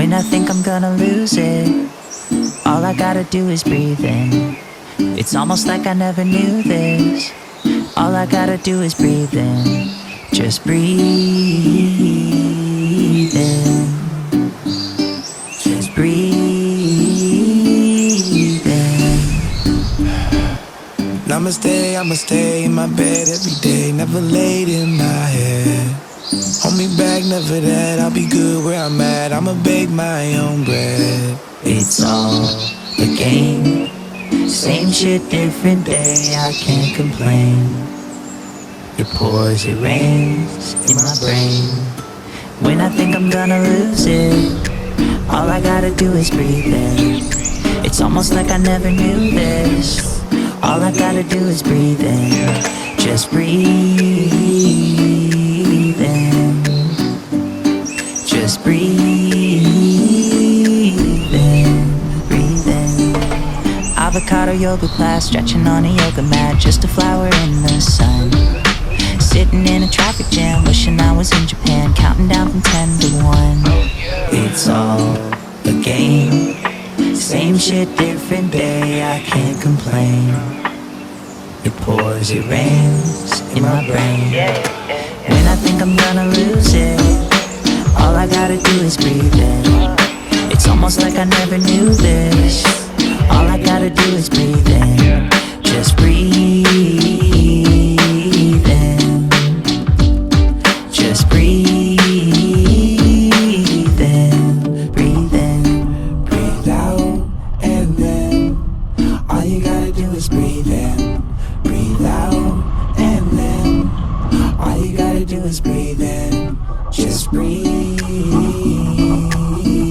When I think I'm gonna lose it, all I gotta do is breathe in. It's almost like I never knew this. All I gotta do is breathe in. Just breathe in. Just breathe in. I'ma stay in my bed every day, never laid in my head. Hold me back, never that, I'll be good where I'm at, I'ma bake my own bread. It's all a game, same shit, different day, I can't complain. It pours, it rains in my brain. When I think I'm gonna lose it, all I gotta do is breathe in. It's almost like I never knew this. All I gotta do is breathe in. Just breathe in. Just breathe in. Breathe in. Avocado yoga class, stretching on a yoga mat, just a flower in the sun. Sitting in a traffic jam, wishing I was in Japan, counting down from 10 to 1. It's all a game, same shit, different day, I can't complain. It pours, it rains in my brain. When I think I'm gonna lose it, all I gotta do is breathe in. It's almost like I never knew this. All I gotta do is breathe in. Just breathe in. Just breathe in. Breathe in. Breathe out, and then all you gotta do is breathe in. Breathe out, and then all you gotta do is breathe in. Just breathe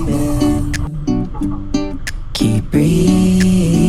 in. Keep breathing.